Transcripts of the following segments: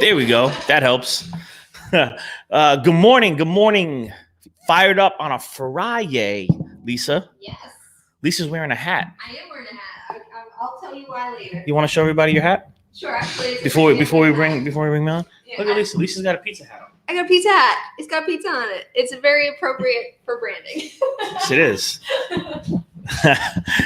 There we go. That helps. Good morning. Good morning. Fired up on a Friday, Lisa. Yes. Lisa's wearing a hat. I am wearing a hat. I'll tell you why later. You want to show everybody your hat? Sure. Actually, before we bring Mel on? Yeah, look at Lisa. Lisa's got a pizza hat on. I got a pizza hat. It's got pizza on it. It's very appropriate for branding. Yes, it is.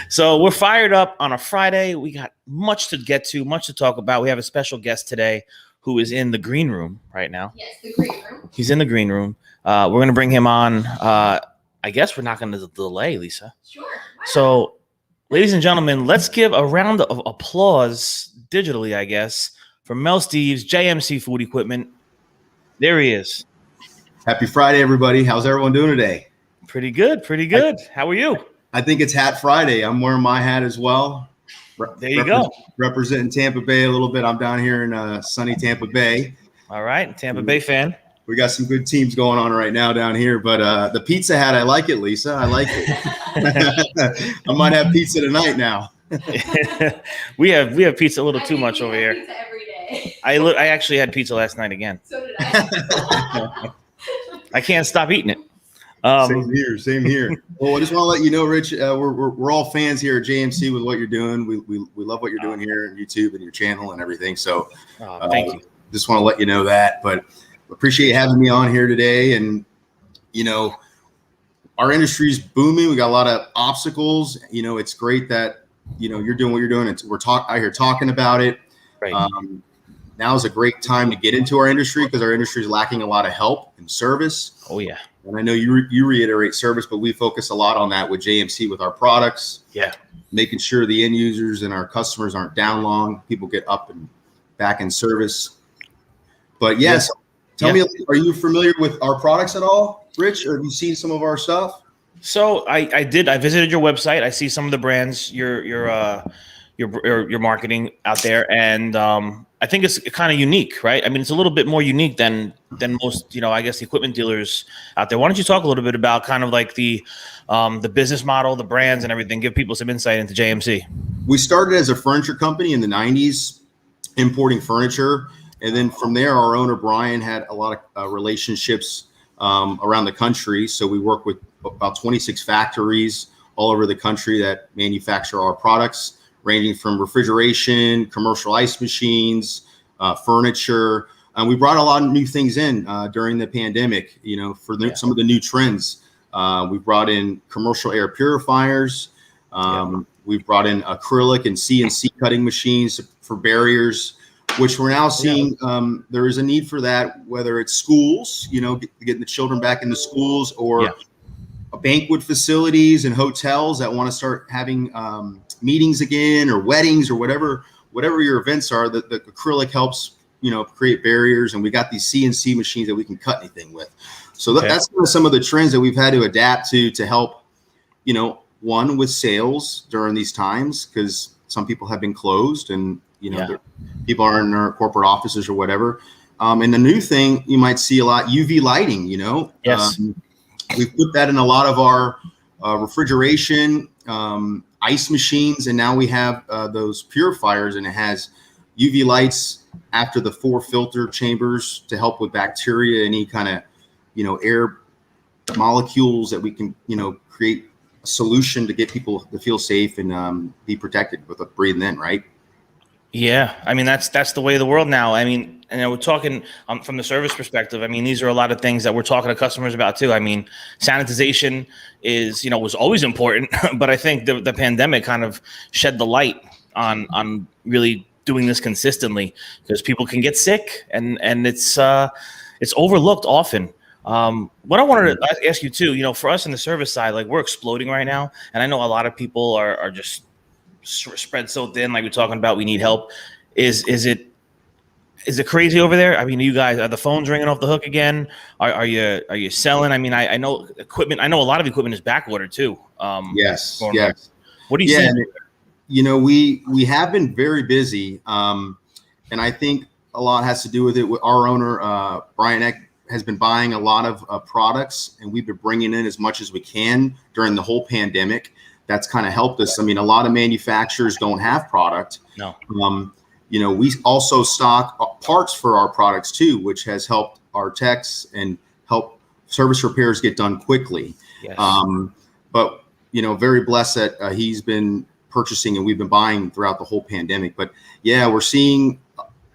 So we're fired up on a Friday. We got much to get to, much to talk about. We have a special guest today who is in the green room right now. Yes, the green room. He's in the green room. We're going to bring him on. I guess we're not going to delay, Lisa. Sure. So, ladies and gentlemen, let's give a round of applause digitally, I guess, for Mel Steves, JMC Food Equipment. There he is. Happy Friday, everybody. How's everyone doing today? Pretty good. Pretty good. How are you? I think it's Hat Friday. I'm wearing my hat as well. There you go. Representing Tampa Bay a little bit. I'm down here in sunny Tampa Bay. All right. Tampa Bay fan. We got some good teams going on right now down here. But the pizza hat, I like it, Lisa. I like it. I might have pizza tonight now. we have pizza a little too much over here. Pizza every day. I actually had pizza last night again. So did I. I can't stop eating it. Same here. Well, I just want to let you know, Rich, we're all fans here at JMC with what you're doing. We love what you're doing here on YouTube and your channel and everything. So thank you. Just want to let you know that. But appreciate you having me on here today. And, our industry's booming. We got a lot of obstacles. It's great that, you're doing what you're doing. We're out here talking about it. Right. Now is a great time to get into our industry because our industry is lacking a lot of help and service. Oh, yeah. And I know you reiterate service, but we focus a lot on that with JMC with our products. Yeah. Making sure the end users and our customers aren't down long. People get up and back in service. But yes, tell me, are you familiar with our products at all, Rich? Or have you seen some of our stuff? So I did. I visited your website. I see some of the brands you're marketing out there, and I think it's kind of unique, right? I mean, it's a little bit more unique than most, I guess, the equipment dealers out there. Why don't you talk a little bit about kind of like the business model, the brands, and everything? Give people some insight into JMC. We started as a furniture company in the 90s, importing furniture. And then from there, our owner, Brian, had a lot of relationships around the country. So we work with about 26 factories all over the country that manufacture our products, ranging from refrigeration, commercial ice machines, furniture. And we brought a lot of new things in during the pandemic, for some of the new trends. We brought in commercial air purifiers. We've brought in acrylic and CNC cutting machines for barriers, which we're now seeing there is a need for that, whether it's schools, getting the children back into schools or banquet facilities and hotels that want to start having meetings again, or weddings, or whatever your events are. The acrylic helps, create barriers, and we got these CNC machines that we can cut anything with. So that's kind of some of the trends that we've had to adapt to help, one, with sales during these times, because some people have been closed and, people are in their corporate offices or whatever. And the new thing you might see a lot, UV lighting, Yes. We put that in a lot of our refrigeration, ice machines, and now we have those purifiers, and it has UV lights after the 4 filter chambers to help with bacteria, any kind of, air molecules that we can, create a solution to get people to feel safe and be protected with breathing in, right? Yeah, I mean that's the way of the world now. I mean, and we're talking from the service perspective. I mean, these are a lot of things that we're talking to customers about too. I mean, sanitization is was always important, but I think the pandemic kind of shed the light on really doing this consistently, because people can get sick and it's overlooked often. What I wanted to ask you too, for us in the service side, like we're exploding right now, and I know a lot of people are just spread so thin, like we're talking about. We need help. Is it crazy over there? I mean, you guys, are the phones ringing off the hook again? Are you selling? I mean, I know equipment. I know a lot of equipment is back ordered too. Yes. What do you think? We have been very busy, and I think a lot has to do with it. With our owner, Brian Eck, has been buying a lot of products, and we've been bringing in as much as we can during the whole pandemic. That's kind of helped us. I mean, a lot of manufacturers don't have product. No. we also stock parts for our products too, which has helped our techs and help service repairs get done quickly. Yes. But very blessed that he's been purchasing and we've been buying throughout the whole pandemic. But yeah, we're seeing,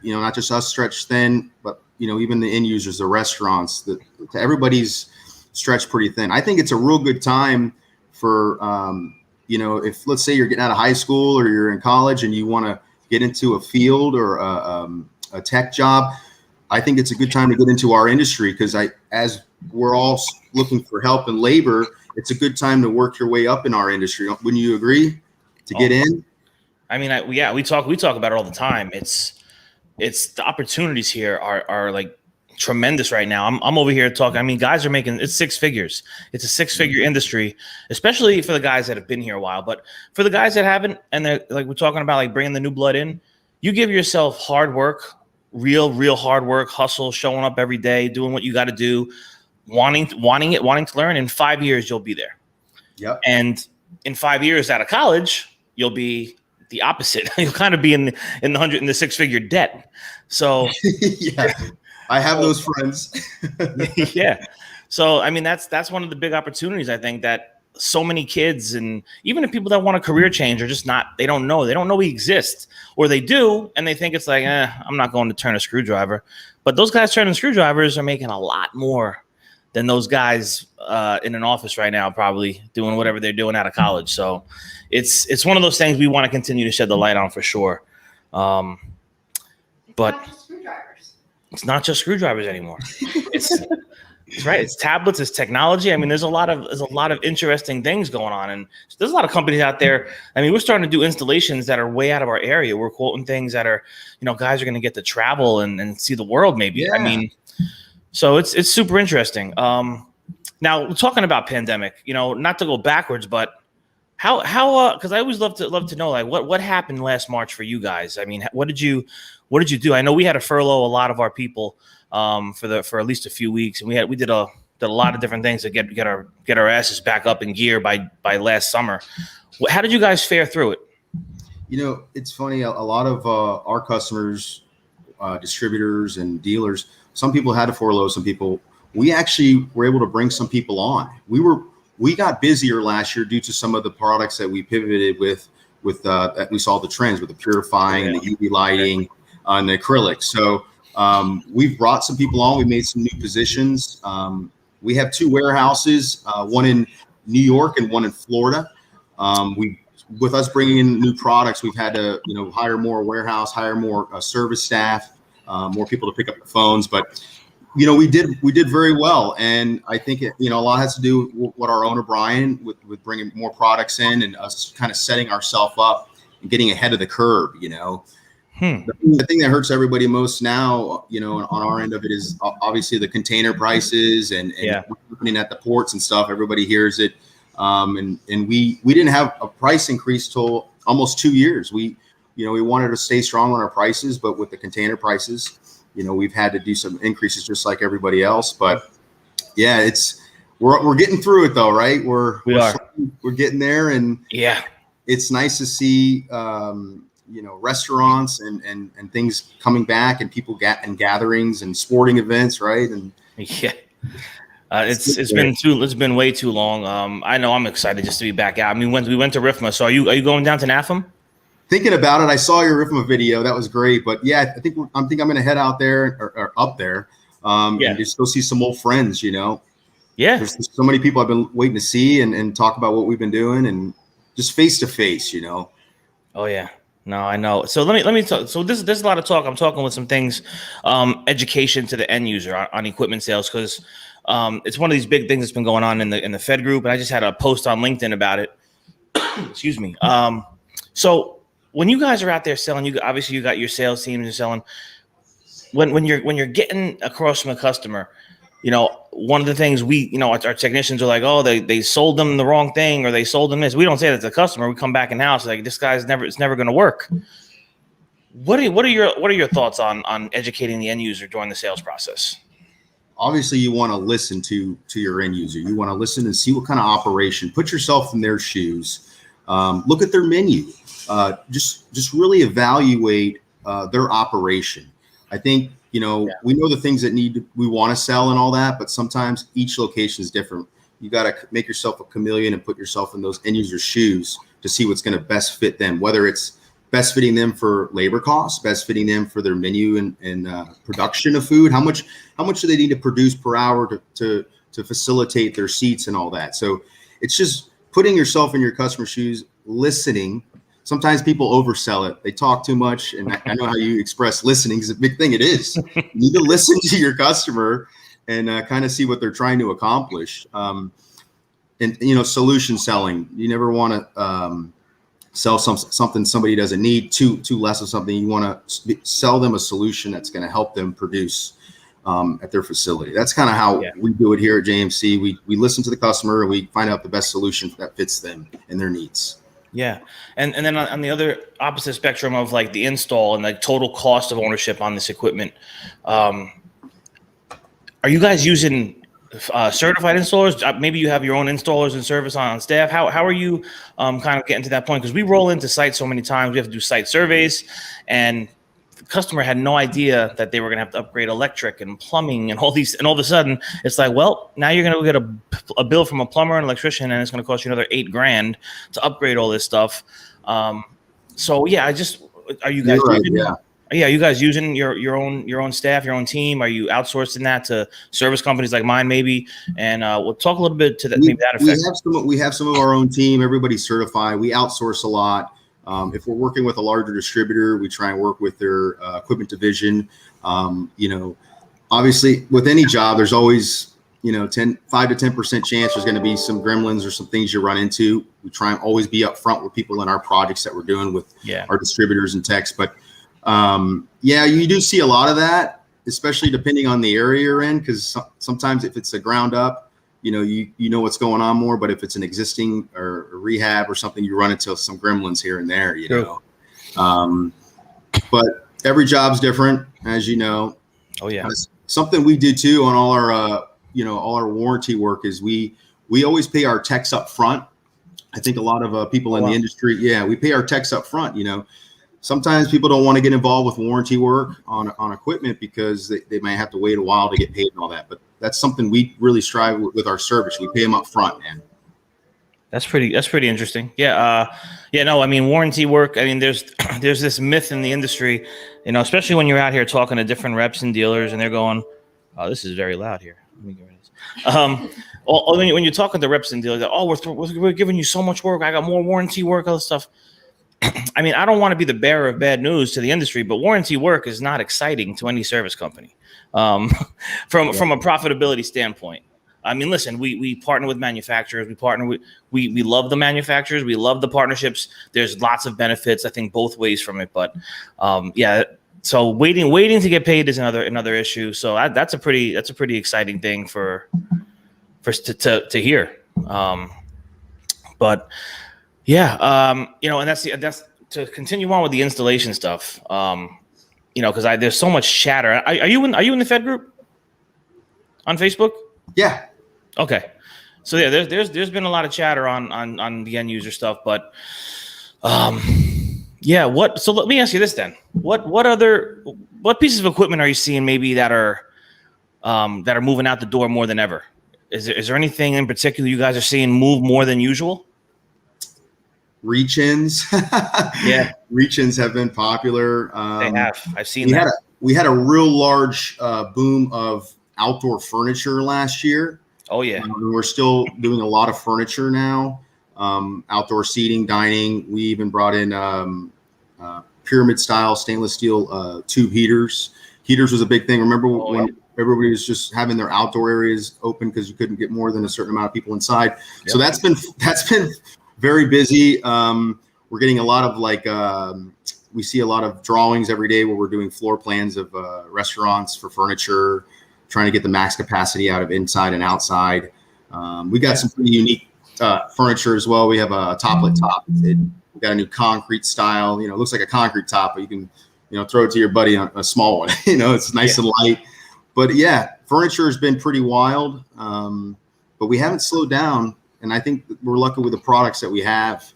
not just us stretch thin, but even the end users, the restaurants, everybody's stretched pretty thin. I think it's a real good time for, if let's say you're getting out of high school or you're in college and you want to get into a field or a tech job, I think it's a good time to get into our industry because as we're all looking for help and labor, it's a good time to work your way up in our industry. Wouldn't you agree? To get in? I mean, we talk about it all the time. It's the opportunities here are like tremendous right now. I'm over here talking. I mean, guys are making it's 6 figures. It's a 6-figure industry, especially for the guys that have been here a while. But for the guys that haven't, and they're like we're talking about, like bringing the new blood in, you give yourself hard work, real hard work, hustle, showing up every day, doing what you got to do, wanting to learn. In 5 years, you'll be there. Yep. And in 5 years out of college, you'll be the opposite. You'll kind of be in the 6-figure debt. So yeah. I have those friends. Yeah. So, I mean, that's one of the big opportunities, I think, that so many kids and even the people that want a career change are just they don't know we exist, or they do. And they think it's like, I'm not going to turn a screwdriver, but those guys turning screwdrivers are making a lot more than those guys in an office right now, probably doing whatever they're doing out of college. So it's one of those things we want to continue to shed the light on for sure. But it's not just screwdrivers anymore. It's right. It's tablets. It's technology. I mean, there's a lot of interesting things going on, and there's a lot of companies out there. I mean, we're starting to do installations that are way out of our area. We're quoting things that are, guys are going to get to travel and see the world. Maybe. Yeah. I mean, so it's super interesting. Now we're talking about pandemic. Not to go backwards, but how because I always love to know like what happened last March for you guys. I mean, what did you do? I know we had to furlough a lot of our people for at least a few weeks, and we did a lot of different things to get our asses back up in gear by last summer. How did you guys fare through it? It's funny. A lot of our customers, distributors and dealers, some people had to furlough. Some people, we actually were able to bring some people on. We got busier last year due to some of the products that we pivoted with that we saw the trends with the purifying, the UV lighting, and the acrylic. So we've brought some people on. We made some new positions. We have 2 warehouses, one in New York and one in Florida. With us bringing in new products, we've had to hire more warehouse, hire more service staff, more people to pick up the phones. But we did very well, and I think a lot has to do with what our owner Brian with bringing more products in and us kind of setting ourselves up and getting ahead of the curve. The thing that hurts everybody most now, on our end of it is obviously the container prices and looking at the ports and stuff. Everybody hears it, and we didn't have a price increase till almost 2 years. We wanted to stay strong on our prices, but with the container prices, we've had to do some increases just like everybody else. But yeah, we're getting through it though, right? We're getting there, and it's nice to see restaurants and things coming back and people and gatherings and sporting events, right? And it's been way too long. I know I'm excited just to be back out. I mean, we went to RIFMA, so are you going down to NAFM? Thinking about it, I saw your RIFMA video. That was great. But yeah, I think I'm going to head out there or up there and just go see some old friends, Yeah. There's so many people I've been waiting to see and talk about what we've been doing and just face to face, Oh yeah. No, I know. So let me talk. So this is a lot of talk. I'm talking with some things, education to the end user on equipment sales, because it's one of these big things that's been going on in the Fed group. And I just had a post on LinkedIn about it. Excuse me. So when you guys are out there selling, you got your sales teams and selling. When you're getting across from a customer, one of the things our technicians are like, oh, they sold them the wrong thing or they sold them this. We don't say that to the customer. We come back in house like this guy's it's never going to work. What are your thoughts on educating the end user during the sales process? Obviously, you want to listen to your end user. You want to listen and see what kind of operation. Put yourself in their shoes. Look at their menu. Just really evaluate their operation. I think, we know the things that we want to sell and all that, but sometimes each location is different. You got to make yourself a chameleon and put yourself in those end user shoes to see what's going to best fit them, whether it's best fitting them for labor costs, best fitting them for their menu and production of food. How much do they need to produce per hour to facilitate their seats and all that? So it's just putting yourself in your customer's shoes, listening. Sometimes people oversell it. They talk too much. And I know how you express listening is a big thing. It is. You need to listen to your customer and kind of see what they're trying to accomplish. And solution selling. You never want to sell something somebody doesn't need, too less of something. You want to sell them a solution that's going to help them produce at their facility. That's kind of how we do it here at JMC. We listen to the customer and we find out the best solution that fits them and their needs. Yeah. And then on the other opposite spectrum of like the install and like total cost of ownership on this equipment, are you guys using certified installers? Maybe you have your own installers and service on staff. How are you kind of getting to that point? Because we roll into sites so many times. We have to do site surveys, and the customer had no idea that they were going to have to upgrade electric and plumbing and all these. And all of a sudden, it's like, well, now you're going to get a bill from a plumber and electrician, and it's going to cost you another $8,000 to upgrade all this stuff. So yeah, are you guys? Are you guys using your own staff, your own team? Are you outsourcing that to service companies like mine, maybe? And we'll talk a little bit to that. Maybe that effect. We have some of our own team. Everybody's certified. We outsource a lot. If we're working with a larger distributor, we try and work with their equipment division. Obviously, with any job, there's always 5 to 10% chance there's going to be some gremlins or some things you run into. We try and always be upfront with people in our projects that we're doing with our distributors and techs, but. You do see a lot of that, especially depending on the area you're in, because sometimes if it's a ground up, you know what's going on more. But if it's an existing or a rehab or something, you run into some gremlins here and there, But every job's different, as you know. Oh yeah. Something we do too on all our warranty work is we always pay our techs up front. I think a lot of people in the industry, we pay our techs up front. Sometimes people don't want to get involved with warranty work on equipment because they might have to wait a while to get paid and all that. But that's something we really strive with our service. We pay them up front, man. That's pretty interesting. Warranty work. I mean, there's this myth in the industry, especially when you're out here talking to different reps and dealers, and they're going, "Oh, this is very loud here." Let me get rid of this. When you're talking to reps and dealers, we're giving you so much work. I got more warranty work, all this stuff. I mean, I don't want to be the bearer of bad news to the industry, but warranty work is not exciting to any service company from a profitability standpoint. I mean, listen, we partner with manufacturers. We love the manufacturers. We love the partnerships. There's lots of benefits, I think, both ways from it. But so waiting to get paid is another issue. So that's a pretty exciting thing for to hear. And that's to continue on with the installation stuff. Because there's so much chatter. Are you in the Fed group on Facebook? Yeah. Okay. So yeah, there's been a lot of chatter on the end user stuff, but so let me ask you this then. What pieces of equipment are you seeing maybe that are moving out the door more than ever? Is there anything in particular you guys are seeing move more than usual? Reach-ins. Reach-ins have been popular. They have. I've seen that. We had a real large boom of outdoor furniture last year. Oh yeah. We're still doing a lot of furniture now. Outdoor seating, dining. We even brought in pyramid style stainless steel tube heaters. Heaters was a big thing. Remember when everybody was just having their outdoor areas open because you couldn't get more than a certain amount of people inside. Yep. So that's been very busy. We're getting a lot of we see a lot of drawings every day where we're doing floor plans of restaurants for furniture, trying to get the max capacity out of inside and outside. We got some pretty unique furniture as well. We have a toplet top. We got a new concrete style. It looks like a concrete top, but you can throw it to your buddy on a small one. It's nice and light. But furniture has been pretty wild. But we haven't slowed down. And I think we're lucky with the products that we have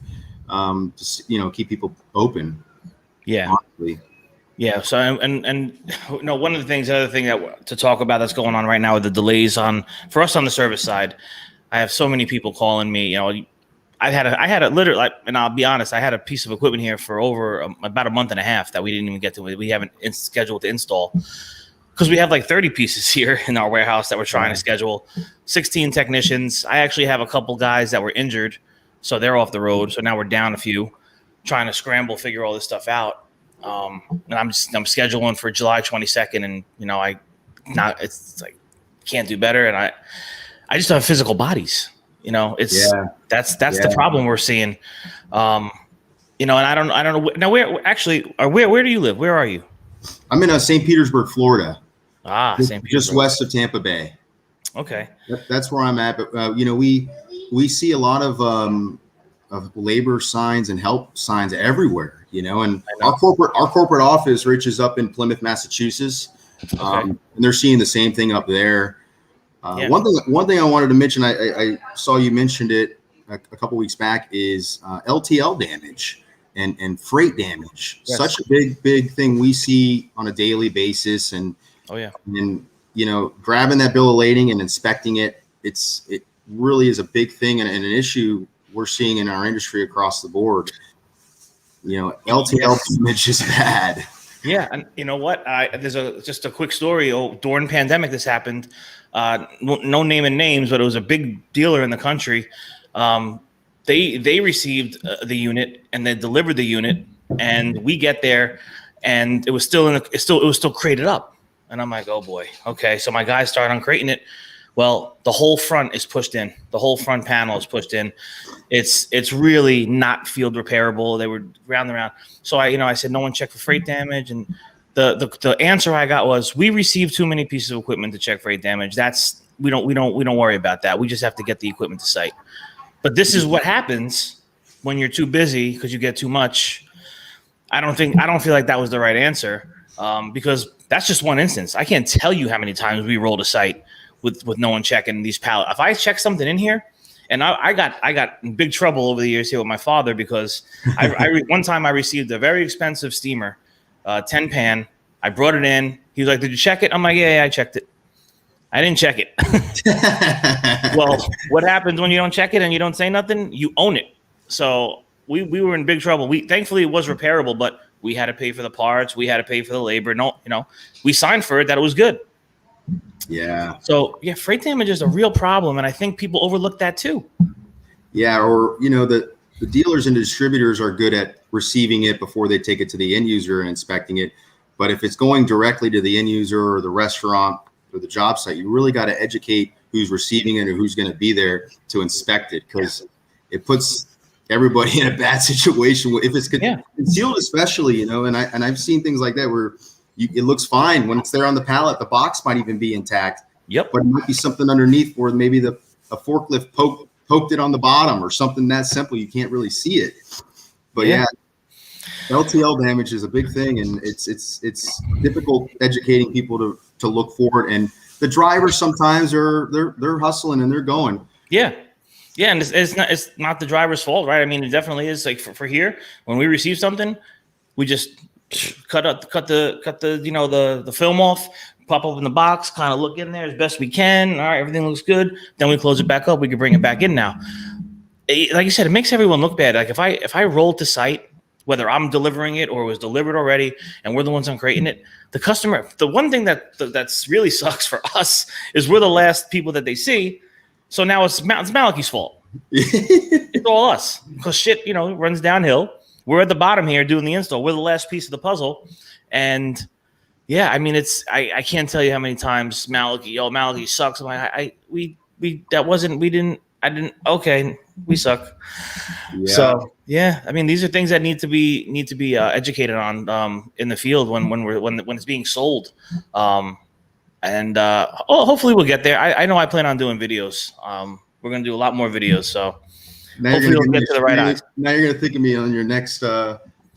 to keep people open. Yeah. Honestly. Yeah. So and no, one of the things, the other thing that to talk about that's going on right now with the delays for us on the service side, I have so many people calling me. I had a literally, and I'll be honest, I had a piece of equipment here for over about a month and a half that we didn't even get to. We haven't scheduled to install because we have like 30 pieces here in our warehouse that we're trying to schedule. 16 technicians. I actually have a couple guys that were injured, so they're off the road. So now we're down a few, trying to figure all this stuff out. And I'm scheduling for July 22nd, and it's like can't do better, and I just don't have physical bodies. That's the problem we're seeing. And I don't know now where do you live? Where are you? I'm in St. Petersburg, Florida. St. Petersburg, just west of Tampa Bay. Okay, that's where I'm at. But we see a lot of labor signs and help signs everywhere. And our corporate office, Rich, is up in Plymouth, Massachusetts, and they're seeing the same thing up there. One thing I wanted to mention, I saw you mentioned it a couple weeks back, is LTL damage and freight damage. Yes. Such a big thing we see on a daily basis, and grabbing that bill of lading and inspecting it, it really is a big thing and an issue we're seeing in our industry across the board. LTL damage is bad. Yeah, and you know what? There's just a quick story. During pandemic, this happened. No naming names, but it was a big dealer in the country. They received the unit and they delivered the unit, and we get there, and it was still crated up, and I'm like, oh boy, okay. So my guys started uncrating it. Well, the whole front is pushed in. The whole front panel is pushed in. It's really not field repairable. They were round and round. So I said, no one checked for freight damage, and the answer I got was, we received too many pieces of equipment to check freight damage. We don't worry about that. We just have to get the equipment to site. But this is what happens when you're too busy because you get too much. I don't feel like that was the right answer, because that's just one instance. I can't tell you how many times we rolled a site with no one checking these pallets. If I check something in here, and I got in big trouble over the years here with my father, because one time I received a very expensive steamer, 10 pan. I brought it in. He was like, "Did you check it?" I'm like, "Yeah, I checked it." I didn't check it. Well, what happens when you don't check it and you don't say nothing? You own it. So we were in big trouble. Thankfully it was repairable, but we had to pay for the parts. We had to pay for the labor. We signed for it that it was good. Yeah. So freight damage is a real problem, and I think people overlook that too. Yeah, or the dealers and distributors are good at receiving it before they take it to the end user and inspecting it. But if it's going directly to the end user or the restaurant or the job site, you really got to educate who's receiving it or who's going to be there to inspect it, because it puts everybody in a bad situation if it's concealed, especially. And I've seen things like that where it looks fine when it's there on the pallet. The box might even be intact. Yep. But it might be something underneath where maybe a forklift poked it on the bottom or something that simple. You can't really see it. But LTL damage is a big thing, and it's difficult educating people to look for it. And the drivers sometimes they're hustling and they're going. Yeah. Yeah, and it's not the driver's fault, right? I mean, it definitely is. Like for here, when we receive something, we just cut the film off, pop open the box, kind of look in there as best we can. All right, everything looks good. Then we close it back up. We can bring it back in now. Like you said, it makes everyone look bad. Like if I roll to site, whether I'm delivering it or it was delivered already, and we're the ones uncrating it, the customer. The one thing that's really sucks for us is we're the last people that they see. So now it's Malachi's fault. It's all us, because shit, runs downhill. We're at the bottom here doing the install. We're the last piece of the puzzle. And I mean, I can't tell you how many times Malachi sucks. I'm like, we suck. Yeah. So I mean, these are things that need to be educated on in the field when it's being sold. Hopefully we'll get there. I know I plan on doing videos. We're going to do a lot more videos. So hopefully we'll get to the right eyes. Now you're going to think of me on your next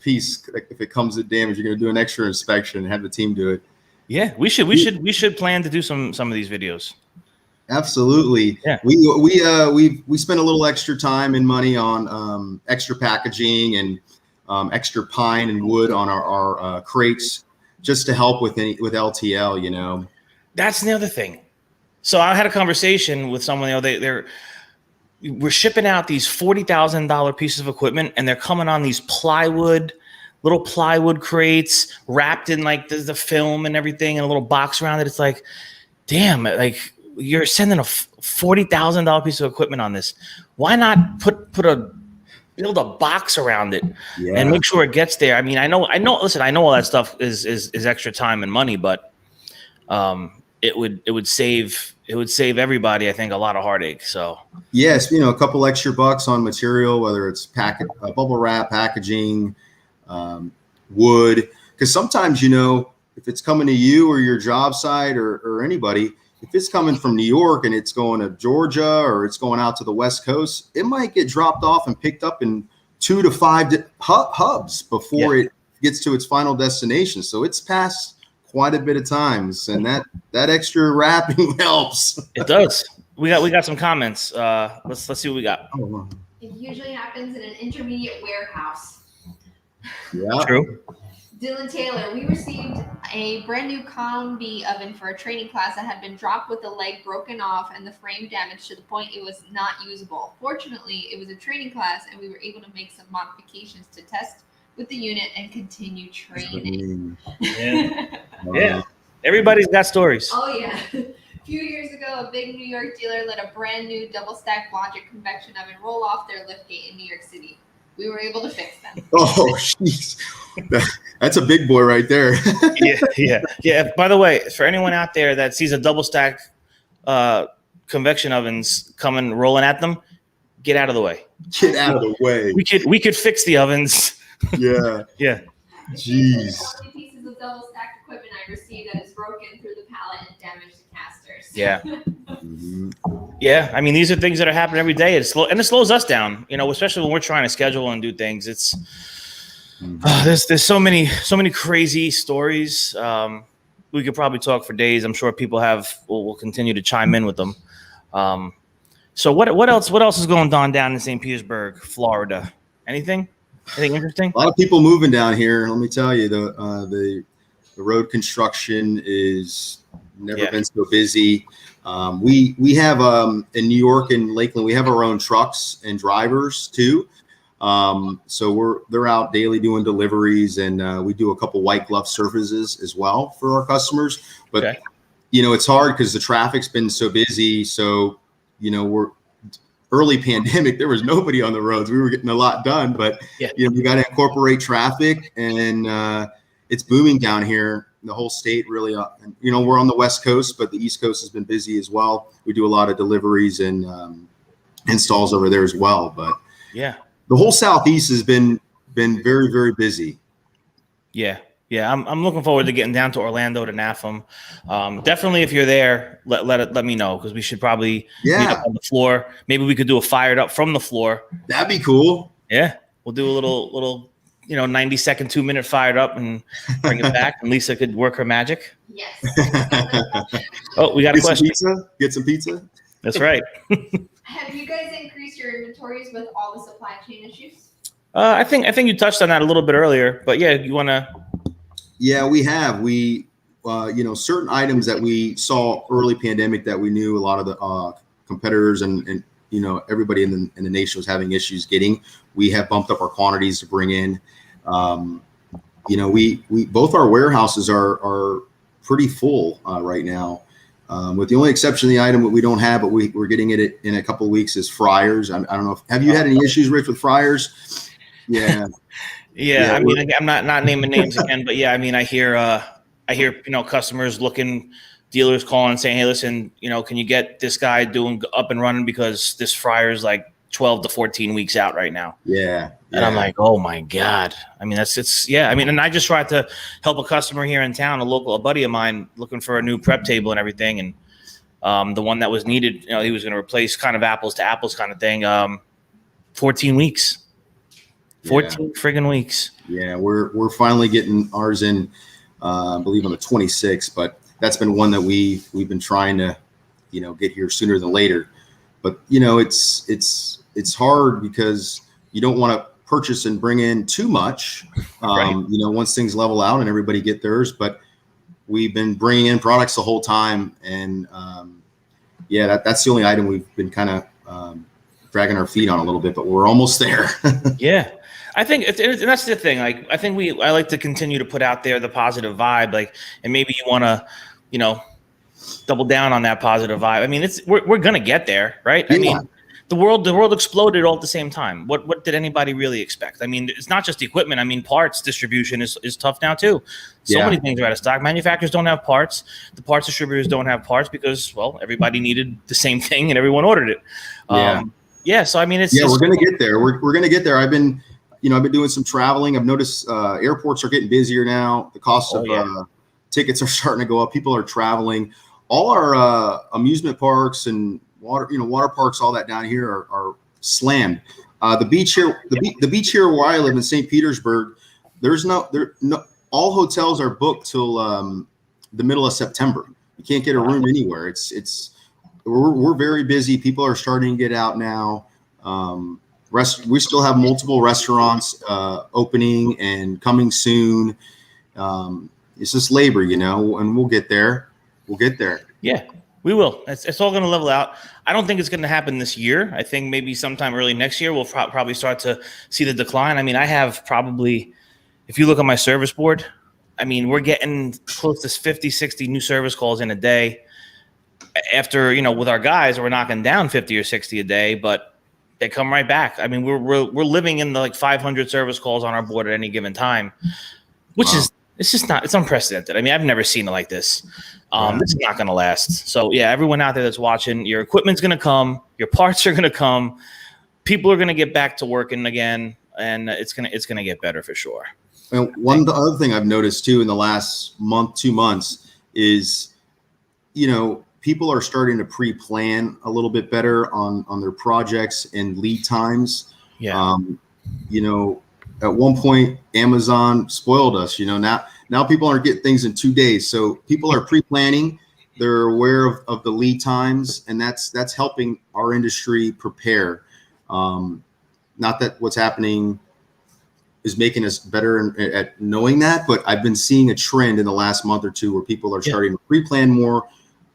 piece. If it comes to damage, you're going to do an extra inspection and have the team do it. Yeah, we should plan to do some of these videos. Absolutely. Yeah. We spent a little extra time and money on extra packaging and extra pine and wood on our crates. just to help with LTL, you know. That's the other thing. So I had a conversation with someone, you know, we're shipping out these $40,000 pieces of equipment, and they're coming on these little plywood crates wrapped in like the film and everything, and a little box around it. It's like, damn, like you're sending a $40,000 piece of equipment on this. Why not build a box around it and make sure it gets there? I mean, I know. Listen, I know all that stuff is extra time and money, but it would save everybody, I think, a lot of heartache. So yes, you know, a couple extra bucks on material, whether it's bubble wrap, packaging, wood, because sometimes, you know, if it's coming to you or your job site or anybody, if it's coming from New York and it's going to Georgia or it's going out to the West Coast, it might get dropped off and picked up in 2 to 5 hubs before it gets to its final destination. So it's passed quite a bit of times, and that extra wrapping helps. It does. We got some comments. Let's see what we got. It usually happens in an intermediate warehouse. Yeah. True. Dylan Taylor, we received a brand new combi oven for a training class that had been dropped with the leg broken off and the frame damaged to the point it was not usable. Fortunately, it was a training class, and we were able to make some modifications to test with the unit and continue training. Yeah. Everybody's got stories. Oh yeah. A few years ago, a big New York dealer let a brand new double stack Logic convection oven roll off their lift gate in New York City. We were able to fix them. Oh, jeez. That's a big boy right there. Yeah. By the way, for anyone out there that sees a double stack convection ovens coming rolling at them, get out of the way. Get out of the way. We could fix the ovens. Yeah. Yeah. Jeez. How many pieces of double stacked equipment I received that is broken through the pallet and damaged the casters? Yeah. Mm-hmm. Yeah. I mean, these are things that are happening every day. It slows us down, you know, especially when we're trying to schedule and do things. It's there's so many crazy stories. We could probably talk for days. I'm sure people will continue to chime in with them. So what else is going on down in St. Petersburg, Florida? Anything interesting? A lot of people moving down here. Let me tell you, the road construction is never been so busy. We have in New York and Lakeland, we have our own trucks and drivers too. So they're out daily doing deliveries, and we do a couple white glove services as well for our customers. But you know, it's hard because the traffic's been so busy. So you know, early pandemic, there was nobody on the roads. We were getting a lot done, but you know, we got to incorporate traffic, and it's booming down here. The whole state really, you know, we're on the West Coast, but the East Coast has been busy as well. We do a lot of deliveries and installs over there as well. But the whole Southeast has been very, very busy. Yeah. I'm looking forward to getting down to Orlando to NAFM. Definitely, if you're there, let me know, because we should probably meet up on the floor. Maybe we could do a fired up from the floor. That'd be cool. Yeah, we'll do a little 90-second, 2-minute fired up and bring it back, and Lisa could work her magic. Yes. Oh, we got a question. Get some pizza. That's right. Have you guys increased your inventories with all the supply chain issues? I think you touched on that a little bit earlier, but yeah, you want to? Yeah, we have. We, certain items that we saw early pandemic that we knew a lot of the competitors and everybody in the nation was having issues getting. We have bumped up our quantities to bring in. We both our warehouses are pretty full right now. With the only exception of the item that we don't have, but we're getting it in a couple of weeks, is fryers. I don't know. Have you had any issues, Rich, with fryers? Yeah. Yeah. I mean, I'm not naming names again, but yeah, I mean, I hear customers dealers calling saying, hey, listen, can you get this guy up and running, because this fryer is like 12 to 14 weeks out right now. Yeah. And I'm like, oh my God. I mean, and I just tried to help a customer here in town, a buddy of mine, looking for a new prep table and everything. And the one that was needed, he was going to replace kind of apples to apples kind of thing. 14 weeks. 14 friggin' weeks. Yeah, we're finally getting ours in, I believe on the 26th, but that's been one that we've been trying to, get here sooner than later. But it's hard because you don't want to purchase and bring in too much, Right. once things level out and everybody get theirs. But we've been bringing in products the whole time. And that's the only item we've been kind of dragging our feet on a little bit, but we're almost there. Yeah. I think and that's the thing. Like, I think I like to continue to put out there the positive vibe, like, and maybe you want to, double down on that positive vibe. I mean, we're going to get there, right? Yeah. I mean, the world exploded all at the same time. What did anybody really expect? I mean, it's not just the equipment. I mean, parts distribution is tough now too. So many things are out of stock. Manufacturers don't have parts. The parts distributors don't have parts because, well, everybody needed the same thing and everyone ordered it. So I mean, we're going to get there. We're going to get there. I've been doing some traveling. I've noticed airports are getting busier now. The cost of tickets are starting to go up. People are traveling. All our amusement parks and water parks, all that down here are slammed. The beach here, the beach here where I live in St. Petersburg, all hotels are booked till the middle of September. You can't get a room anywhere. We're very busy. People are starting to get out now. We still have multiple restaurants opening and coming soon. It's just labor, and we'll get there. We'll get there. Yeah, we will. It's all going to level out. I don't think it's going to happen this year. I think maybe sometime early next year, we'll probably start to see the decline. I mean, I have probably, if you look at my service board, I mean, we're getting close to 50, 60 new service calls in a day. After, with our guys, we're knocking down 50 or 60 a day, but they come right back. I mean, we're living in the 500 service calls on our board at any given time, which is, it's unprecedented. I mean, I've never seen it like this. This is not going to last. So yeah, everyone out there that's watching, your equipment's going to come, your parts are going to come, people are going to get back to working again, and it's going to get better for sure. And the other thing I've noticed too in the last month, 2 months is, people are starting to pre-plan a little bit better on their projects and lead times. Yeah. At one point, Amazon spoiled us. Now people aren't getting things in 2 days. So people are pre-planning. They're aware of the lead times, and that's helping our industry prepare. Not that what's happening is making us better at knowing that, but I've been seeing a trend in the last month or two where people are starting to pre-plan more,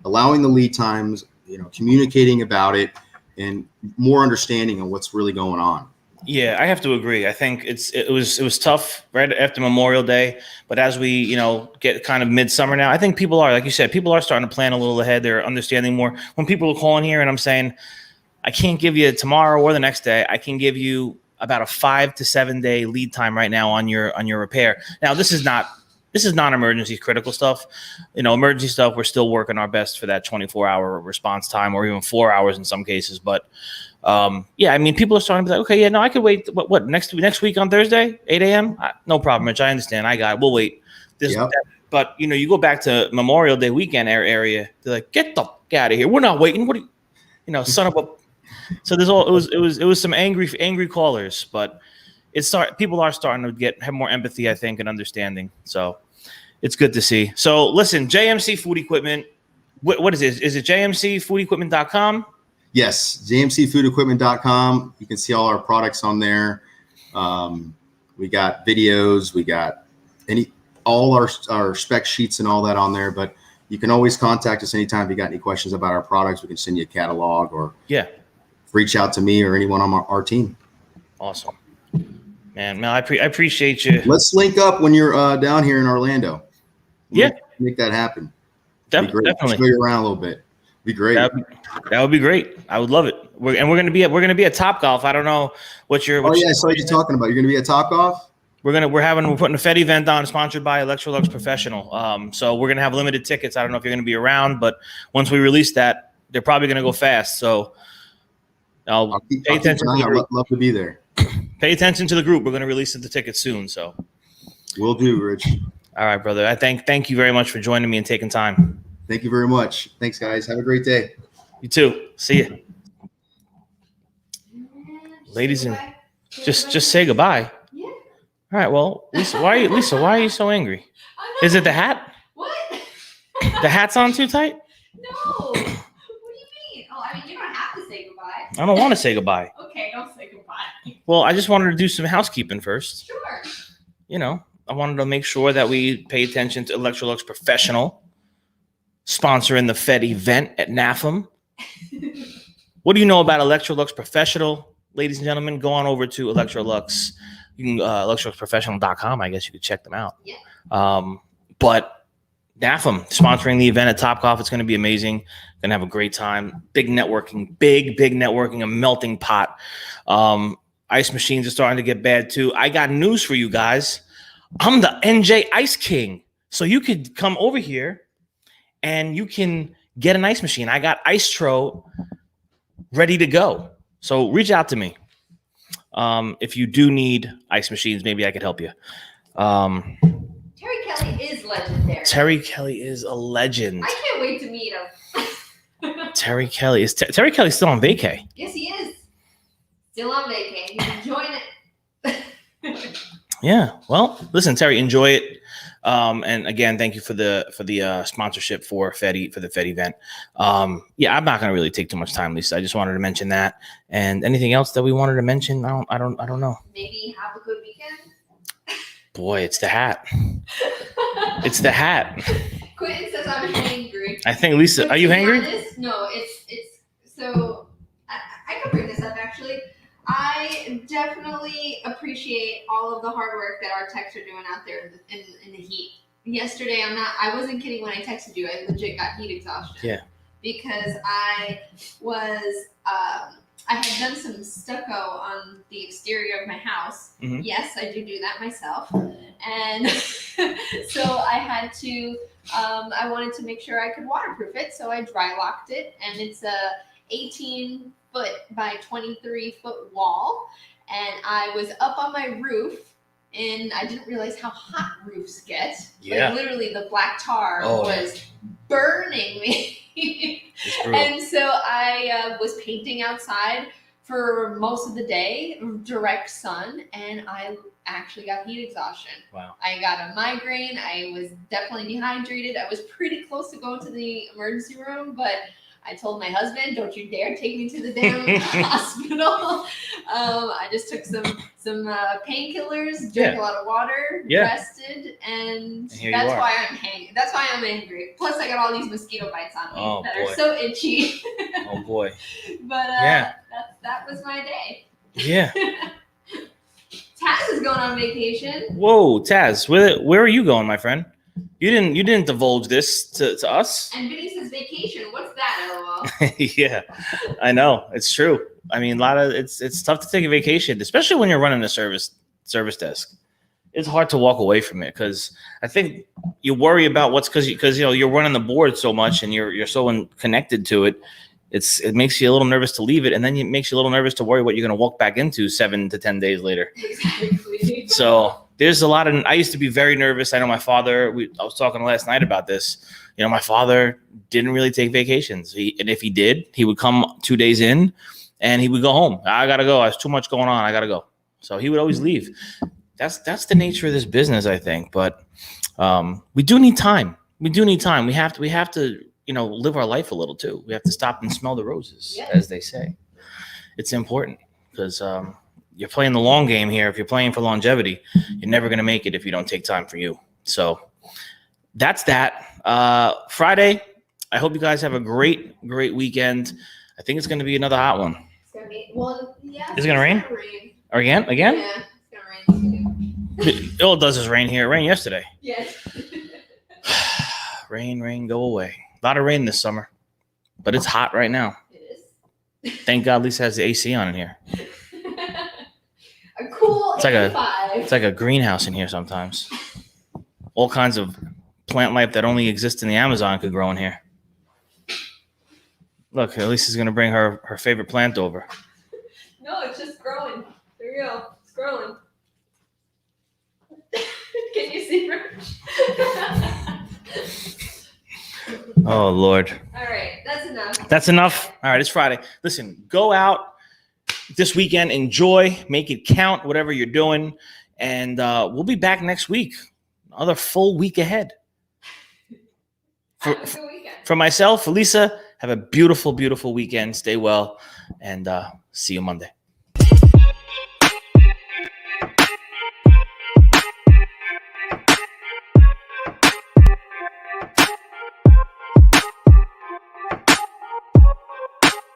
allowing the lead times, communicating about it, and more understanding of what's really going on. Yeah, I have to agree. I think it was tough right after Memorial Day, but as we get kind of midsummer now, I think people are, like you said, people are starting to plan a little ahead. They're understanding more. When people are calling here and I'm saying, I can't give you tomorrow or the next day, I can give you about a 5 to 7 day lead time right now on your repair. Now this is non-emergency critical stuff. Emergency stuff, we're still working our best for that 24-hour response time, or even 4 hours in some cases. But I mean, people are starting to be like, okay, yeah, no, I could wait. What next week on Thursday, 8 a.m.? No problem, Rich. I understand. I got it. We'll wait. But you go back to Memorial Day weekend area. They're like, get the fuck out of here. We're not waiting. What do you, son of a. So it was some angry callers, but people are starting to have more empathy, I think, and understanding. So it's good to see. So listen, JMC Food Equipment. What is it? Is it jmcfoodequipment.com? Yes, jmcfoodequipment.com. You can see all our products on there. We got videos, we got all our spec sheets and all that on there. But you can always contact us anytime if you got any questions about our products. We can send you a catalog or reach out to me or anyone on our team. Awesome, man. Mel, I appreciate you. Let's link up when you're down here in Orlando. Make that happen. Definitely. Show you around a little bit. Be great. That would be great. I would love it. We're gonna be at Topgolf. I don't know what you're. I saw you talking about. You're gonna be at Topgolf. We're putting a Fed event on, sponsored by Electrolux Professional. So we're gonna have limited tickets. I don't know if you're gonna be around, but once we release that, they're probably gonna go fast. So I'll pay attention. I'd love to be there. Pay attention to the group. We're gonna release the tickets soon. So will do, Rich. All right, brother. I thank you very much for joining me and taking time. Thank you very much. Thanks, guys. Have a great day. You too. See you. Ladies and just say goodbye. Yeah. All right. Well, Lisa, why are you so angry? Is it the hat? What? The hat's on too tight? No. What do you mean? Oh, I mean, you don't have to say goodbye. I don't want to say goodbye. Okay, don't say goodbye. Well, I just wanted to do some housekeeping first. Sure. You know, I wanted to make sure that we pay attention to Electrolux Professional sponsoring the Fed event at NAFM. What do you know about Electrolux Professional? Ladies and gentlemen, go on over to Electrolux. You can electroluxprofessional.com. I guess you could check them out. Yeah. But NAFM sponsoring the event at Topgolf. It's going to be amazing. Going to have a great time. Big networking, a melting pot. Ice machines are starting to get bad too. I got news for you guys. I'm the NJ Ice King. So you could come over here and you can get an ice machine. I got Icetro ready to go. So reach out to me. If you do need ice machines, maybe I could help you. Terry Kelly is legendary. Terry Kelly is a legend. I can't wait to meet him. Terry Kelly's still on vacay. Yes, he is. Still on vacay. He's enjoying it. Yeah. Well, listen, Terry, enjoy it. And again, thank you for the sponsorship for the Fed event. Yeah, I'm not going to really take too much time, Lisa. I just wanted to mention that. And anything else that we wanted to mention? I don't know. Maybe have a good weekend. Boy, it's the hat. It's the hat. Quentin says I'm hangry. I think Lisa, are you hangry? No, it's so I could bring this up actually. I definitely appreciate all of the hard work that our techs are doing out there in the heat. Yesterday, I wasn't kidding when I texted you. I legit got heat exhaustion. Yeah. Because I had done some stucco on the exterior of my house. Mm-hmm. Yes, I do that myself. And so I had to, I wanted to make sure I could waterproof it. So I dry locked it, and it's a 18 foot by 23 foot wall. And I was up on my roof, and I didn't realize how hot roofs get. Yeah. Like literally the black tar was burning me. And so I was painting outside for most of the day, direct sun, and I actually got heat exhaustion. Wow. I got a migraine. I was definitely dehydrated. I was pretty close to going to the emergency room, but I told my husband, "Don't you dare take me to the damn hospital." I just took some painkillers, drank a lot of water, rested, and that's why I'm angry. Plus, I got all these mosquito bites on me that are so itchy. Oh boy! But that was my day. Yeah. Taz is going on vacation. Whoa, Taz, where are you going, my friend? You didn't divulge this to us. And Vinny says vacation. What's that, LOL? Yeah, I know. It's true. I mean, it's tough to take a vacation, especially when you're running a service desk. It's hard to walk away from it because I think you worry about because you're running the board so much and you're so connected to it. It makes you a little nervous to leave it, and then it makes you a little nervous to worry what you're going to walk back into 7 to 10 days later. Exactly. So there's a lot of. I used to be very nervous. I know my father. I was talking last night about this. My father didn't really take vacations. And if he did, he would come 2 days in, and he would go home. I gotta go. There's too much going on. I gotta go. So he would always leave. That's the nature of this business, I think. But we do need time. We have to. Live our life a little too. We have to stop and smell the roses, as they say. It's important because you're playing the long game here. If you're playing for longevity, you're never going to make it if you don't take time for you. So that's that. Friday, I hope you guys have a great weekend. I think it's going to be another hot one. It's going to be, well, yeah. Is it going to rain? Again? Yeah, it's going to rain. All it does is rain here. It rained yesterday. Yes. Rain, go away. A lot of rain this summer, but it's hot right now. It is. Thank God Lisa has the AC on in here. A cool 85. It's like a greenhouse in here sometimes. All kinds of plant life that only exists in the Amazon could grow in here. Look, Lisa's going to bring her favorite plant over. No, it's just growing. There you go. It's growing. Can you see, Rich? Oh, Lord. All right. That's enough. All right. It's Friday. Listen, go out this weekend. Enjoy. Make it count, whatever you're doing. And we'll be back next week. Another full week ahead. For myself, for Lisa, have a beautiful, beautiful weekend. Stay well. And see you Monday.